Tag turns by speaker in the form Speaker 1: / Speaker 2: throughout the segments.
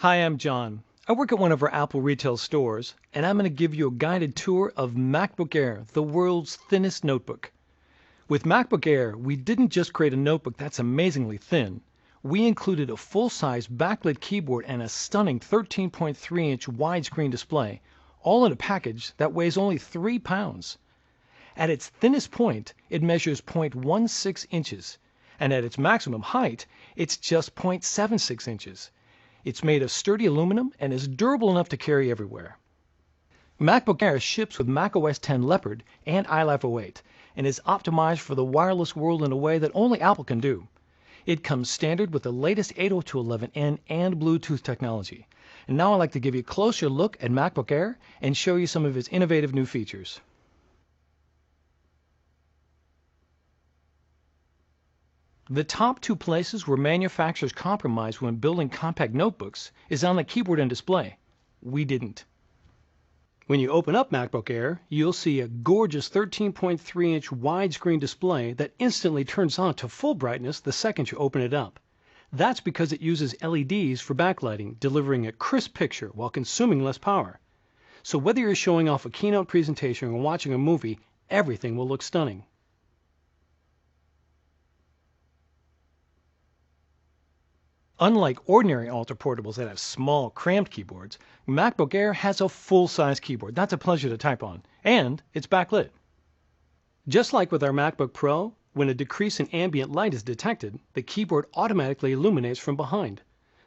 Speaker 1: Hi, I'm John. I work at one of our Apple retail stores, and I'm going to give you a guided tour of MacBook Air, the world's thinnest notebook. With MacBook Air, we didn't just create a notebook that's amazingly thin. We included a full-size backlit keyboard and a stunning 13.3-inch widescreen display, all in a package that weighs only 3 pounds. At its thinnest point, it measures 0.16 inches, and at its maximum height, it's just 0.76 inches. It's made of sturdy aluminum and is durable enough to carry everywhere. MacBook Air ships with macOS 10 Leopard and iLife 08 and is optimized for the wireless world in a way that only Apple can do. It comes standard with the latest 802.11n and Bluetooth technology. And now I'd like to give you a closer look at MacBook Air and show you some of its innovative new features. The top two places where manufacturers compromise when building compact notebooks is on the keyboard and display. We didn't. When you open up MacBook Air, you'll see a gorgeous 13.3-inch widescreen display that instantly turns on to full brightness the second you open it up. That's because it uses LEDs for backlighting, delivering a crisp picture while consuming less power. So whether you're showing off a keynote presentation or watching a movie, everything will look stunning. Unlike ordinary Ultra portables that have small, cramped keyboards, MacBook Air has a full-size keyboard that's a pleasure to type on, and it's backlit. Just like with our MacBook Pro, when a decrease in ambient light is detected, the keyboard automatically illuminates from behind.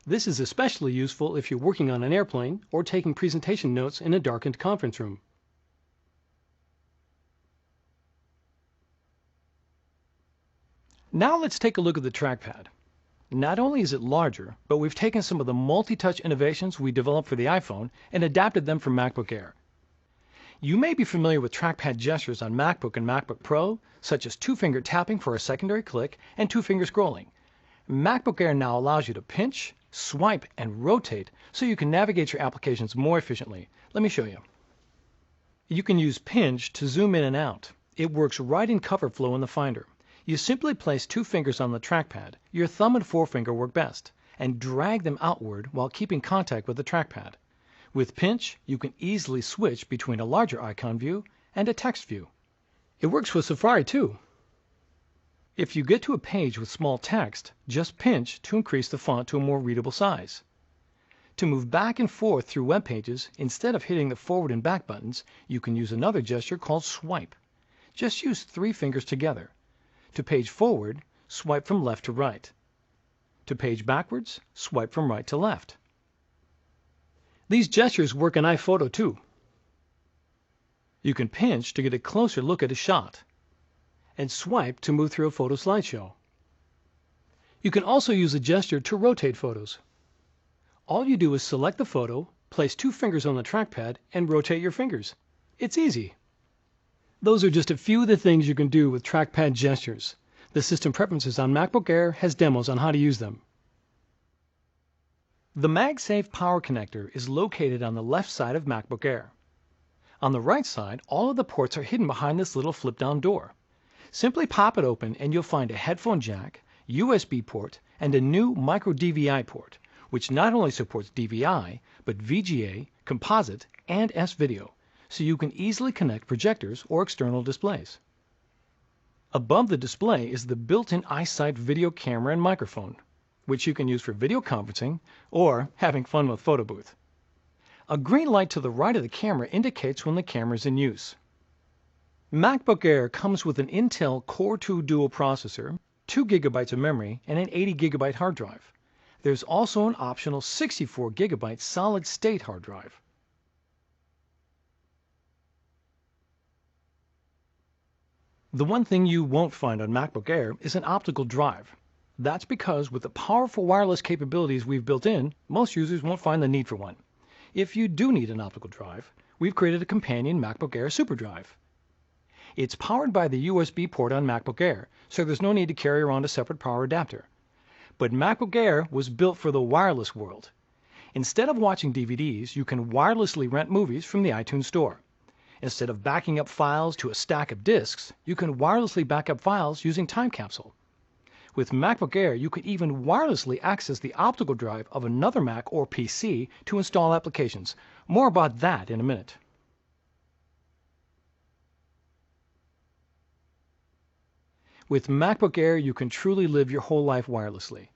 Speaker 1: This is especially useful if you're working on an airplane or taking presentation notes in a darkened conference room. Now let's take a look at the trackpad. Not only is it larger, but we've taken some of the multi-touch innovations we developed for the iPhone and adapted them for MacBook Air. You may be familiar with trackpad gestures on MacBook and MacBook Pro, such as two-finger tapping for a secondary click and two-finger scrolling. MacBook Air now allows you to pinch, swipe, and rotate so you can navigate your applications more efficiently. Let me show you. You can use pinch to zoom in and out. It works right in cover flow in the Finder. You simply place two fingers on the trackpad, your thumb and forefinger work best, and drag them outward while keeping contact with the trackpad. With pinch, you can easily switch between a larger icon view and a text view. It works with Safari too. If you get to a page with small text, just pinch to increase the font to a more readable size. To move back and forth through web pages, instead of hitting the forward and back buttons, you can use another gesture called swipe. Just use three fingers together. To page forward, swipe from left to right. To page backwards, swipe from right to left. These gestures work in iPhoto too. You can pinch to get a closer look at a shot, and swipe to move through a photo slideshow. You can also use a gesture to rotate photos. All you do is select the photo, place two fingers on the trackpad, and rotate your fingers. It's easy. Those are just a few of the things you can do with trackpad gestures. The System Preferences on MacBook Air has demos on how to use them. The MagSafe power connector is located on the left side of MacBook Air. On the right side, all of the ports are hidden behind this little flip-down door. Simply pop it open and you'll find a headphone jack, USB port, and a new micro DVI port, which not only supports DVI, but VGA, composite, and S-Video, so you can easily connect projectors or external displays. Above the display is the built-in iSight video camera and microphone, which you can use for video conferencing or having fun with photo booth. A green light to the right of the camera indicates when the camera is in use. MacBook Air comes with an Intel Core 2 dual processor, 2 GB of memory, and an 80 GB hard drive. There's also an optional 64 GB solid-state hard drive. The one thing you won't find on MacBook Air is an optical drive. That's because with the powerful wireless capabilities we've built in, most users won't find the need for one. If you do need an optical drive, we've created a companion MacBook Air SuperDrive. It's powered by the USB port on MacBook Air, so there's no need to carry around a separate power adapter. But MacBook Air was built for the wireless world. Instead of watching DVDs, you can wirelessly rent movies from the iTunes Store. Instead of backing up files to a stack of disks, you can wirelessly back up files using Time Capsule. With MacBook Air, you can even wirelessly access the optical drive of another Mac or PC to install applications. More about that in a minute. With MacBook Air, you can truly live your whole life wirelessly.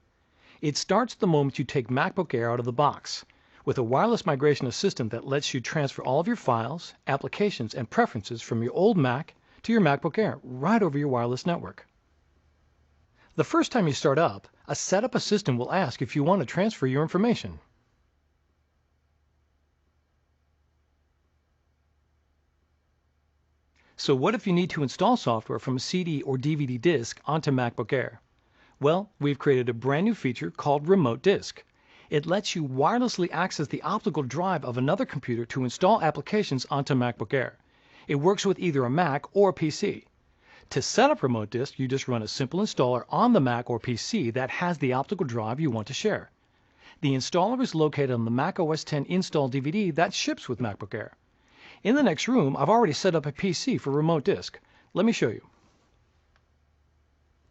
Speaker 1: It starts the moment you take MacBook Air out of the box, with a wireless migration assistant that lets you transfer all of your files, applications, and preferences from your old Mac to your MacBook Air right over your wireless network. The first time you start up, a setup assistant will ask if you want to transfer your information. So what if you need to install software from a CD or DVD disk onto MacBook Air? Well, we've created a brand new feature called Remote Disk. It lets you wirelessly access the optical drive of another computer to install applications onto MacBook Air. It works with either a Mac or a PC. To set up Remote Disk, you just run a simple installer on the Mac or PC that has the optical drive you want to share. The installer is located on the Mac OS X install DVD that ships with MacBook Air. In the next room, I've already set up a PC for Remote Disk. Let me show you.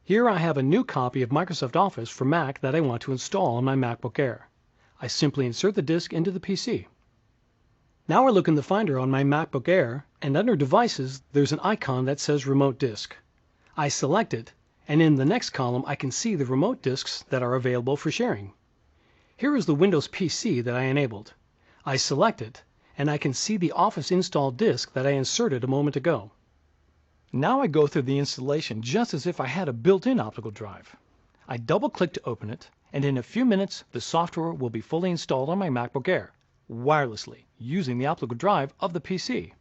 Speaker 1: Here I have a new copy of Microsoft Office for Mac that I want to install on my MacBook Air. I simply insert the disk into the PC. Now I look in the Finder on my MacBook Air, and under Devices, there's an icon that says Remote Disk. I select it, and in the next column I can see the remote disks that are available for sharing. Here is the Windows PC that I enabled. I select it, and I can see the Office installed disk that I inserted a moment ago. Now I go through the installation just as if I had a built-in optical drive. I double-click to open it, and in a few minutes the software will be fully installed on my MacBook Air, wirelessly, using the optical drive of the PC.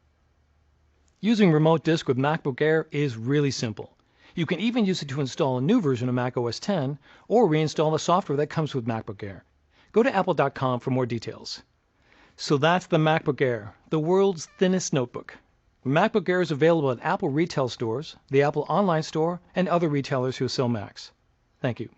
Speaker 1: Using Remote Disk with MacBook Air is really simple. You can even use it to install a new version of Mac OS X or reinstall the software that comes with MacBook Air. Go to apple.com for more details. So that's the MacBook Air, the world's thinnest notebook. MacBook Air is available at Apple retail stores, the Apple Online Store, and other retailers who sell Macs. Thank you.